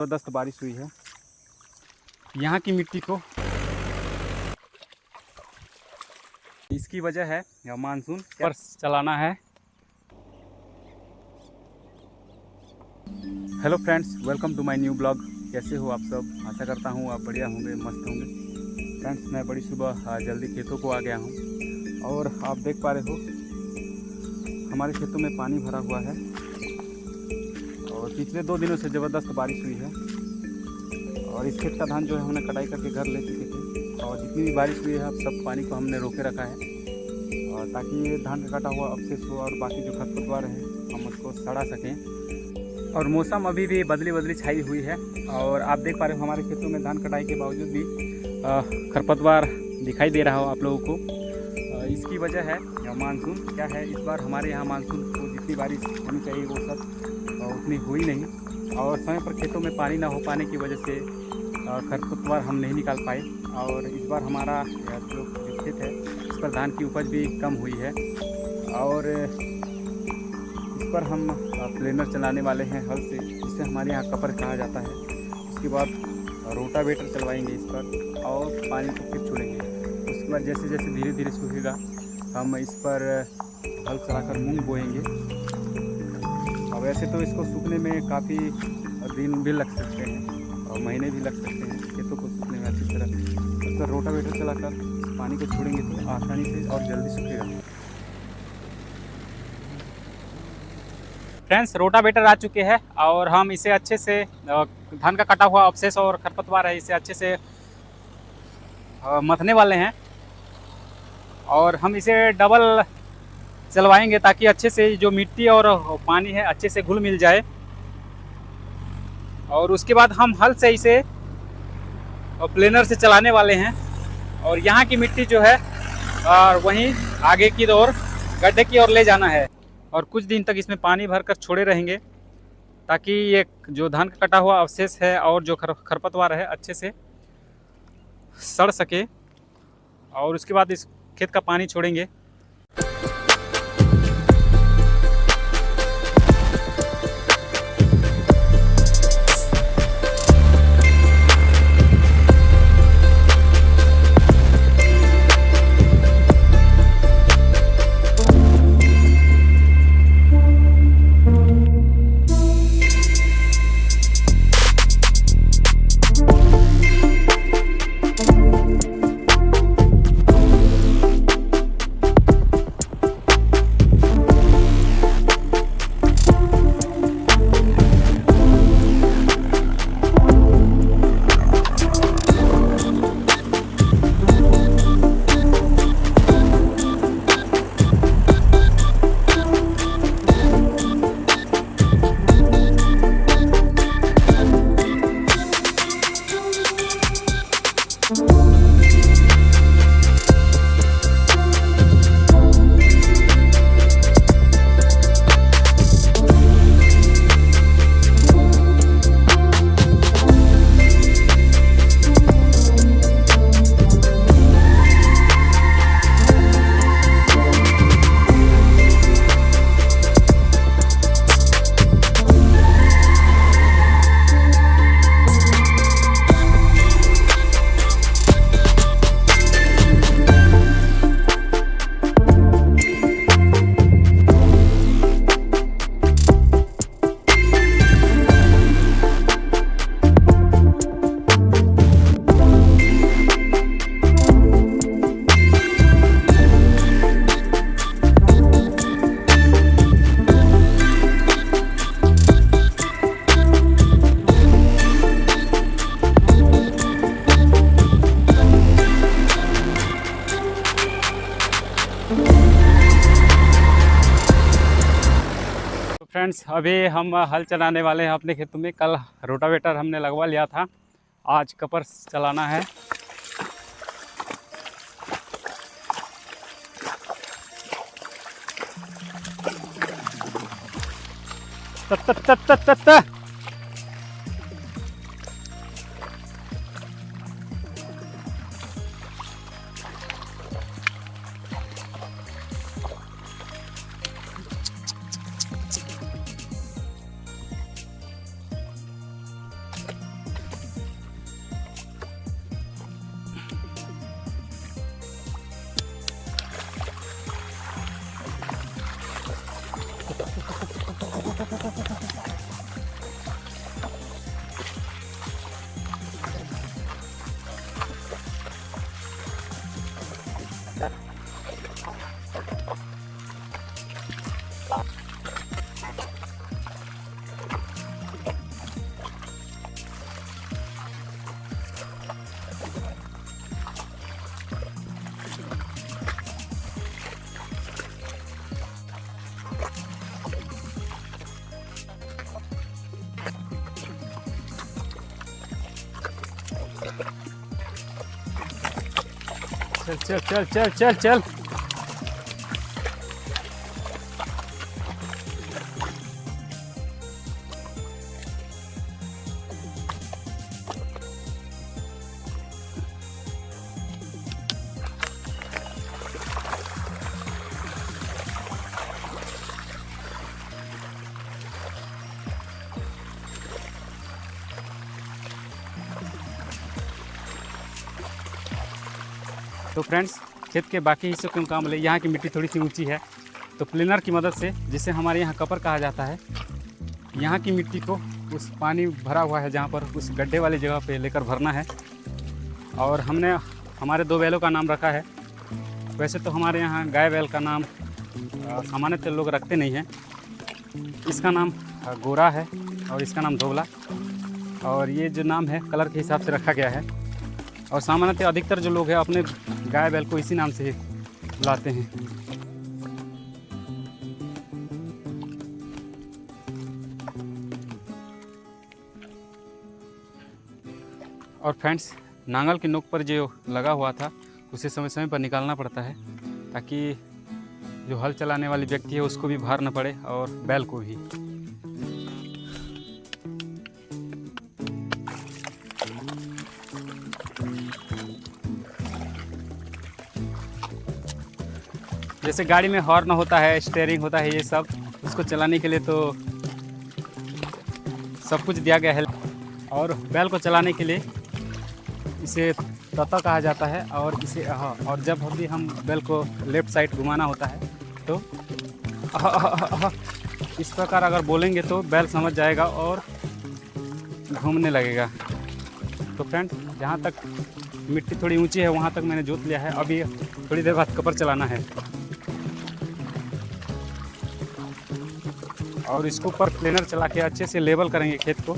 ज़बरदस्त बारिश हुई है। यहाँ की मिट्टी को इसकी वजह है या मानसून पर चलाना है। Hello friends, welcome to my new blog. कैसे हो आप सब? आशा करता हूँ आप बढ़िया होंगे, मस्त होंगे। फ्रेंड्स, मैं बड़ी सुबह जल्दी खेतों को आ गया हूँ और आप देख पा रहे हो हमारे खेतों में पानी भरा हुआ है और पिछले 2 दिनों से ज़बरदस्त बारिश हुई है। और इस खेत का धान जो है हमने कटाई करके घर ले चुके थे और जितनी भी बारिश हुई है अब सब पानी को हमने रोके रखा है और ताकि ये धान का कटा हुआ अवशेष हो और बाकी जो खरपतवार है हम उसको सड़ा सकें। और मौसम अभी भी बदली छाई हुई है और आप देख पा रहे हो हमारे खेतों में धान कटाई के बावजूद भी खरपतवार दिखाई दे रहा हो आप लोगों को। इसकी वजह है मानसून। क्या है, इस बार हमारे यहाँ मानसून को जितनी बारिश होनी चाहिए वो सब उतनी हुई नहीं और समय पर खेतों में पानी ना हो पाने की वजह से खरपतवार हम नहीं निकाल पाए। और इस बार हमारा जो खेत है इस पर धान की उपज भी कम हुई है और इस पर हम प्लेनर चलाने वाले हैं हल से, जिसे हमारे यहाँ कपर कहा जाता है। उसके बाद रोटावेटर चलवाएंगे इस पर और पानी को फिर छोड़ेंगे। उसके बाद जैसे जैसे धीरे धीरे सूखेगा हम इस पर हल चलाकर मूंग बोएंगे। और वैसे तो इसको सूखने में काफ़ी दिन भी लग सकते हैं और महीने भी लग सकते हैं खेतों को सूखने में। अच्छी तरह इस पर रोटावेटर चलाकर पानी को छोड़ेंगे तो आसानी से और जल्दी सूखेगा। फ्रेंड्स, रोटावेटर आ चुके हैं और हम इसे अच्छे से धान का कटा हुआ अवशेष और खरपतवार है इसे अच्छे से मथने वाले हैं और हम इसे डबल चलवाएंगे ताकि अच्छे से जो मिट्टी और पानी है अच्छे से घुल मिल जाए। और उसके बाद हम हल से इसे प्लेनर से चलाने वाले हैं और यहाँ की मिट्टी जो है और वहीं आगे की ओर गड्ढे की ओर ले जाना है और कुछ दिन तक इसमें पानी भरकर छोड़े रहेंगे ताकि ये जो धान का कटा हुआ अवशेष है और जो खरपतवार है अच्छे से सड़ सके। और उसके बाद इस खेत का पानी छोड़ेंगे। फ्रेंड्स, अभी हम हल चलाने वाले हैं अपने खेतों में। कल रोटावेटर हमने लगवा लिया था, आज कपर चलाना है। तत तत तत तत तत। चल चल चल चल चल चल। तो फ्रेंड्स, खेत के बाकी हिस्सों के मुकाबले यहाँ की मिट्टी थोड़ी सी ऊंची है, तो प्लेनर की मदद से, जिसे हमारे यहाँ कपर कहा जाता है, यहाँ की मिट्टी को उस पानी भरा हुआ है जहाँ पर उस गड्ढे वाली जगह पे लेकर भरना है। और हमने हमारे 2 बैलों का नाम रखा है। वैसे तो हमारे यहाँ गाय बैल का नाम सामान्यतः लोग रखते नहीं हैं। इसका नाम गोरा है और इसका नाम धोबला, और ये जो नाम है कलर के हिसाब से रखा गया है। और सामान्यतः अधिकतर जो लोग हैं अपने गाय बैल को इसी नाम से बुलाते हैं। और फ्रेंड्स, नांगल की नोक पर जो लगा हुआ था उसे समय समय पर निकालना पड़ता है, ताकि जो हल चलाने वाले व्यक्ति है उसको भी भार न पड़े और बैल को भी। जैसे गाड़ी में हॉर्न होता है, स्टीयरिंग होता है, ये सब उसको चलाने के लिए तो सब कुछ दिया गया है। और बैल को चलाने के लिए इसे तता कहा जाता है। और इसे और जब भी हम बैल को लेफ़्ट साइड घुमाना होता है तो इस प्रकार अगर बोलेंगे तो बैल समझ जाएगा और घूमने लगेगा। तो फ्रेंड्स, जहाँ तक मिट्टी थोड़ी ऊंची है वहाँ तक मैंने जोत लिया है। अभी थोड़ी देर बाद कपर चलाना है और इसको ऊपर प्लेनर चला के अच्छे से लेवल करेंगे खेत को।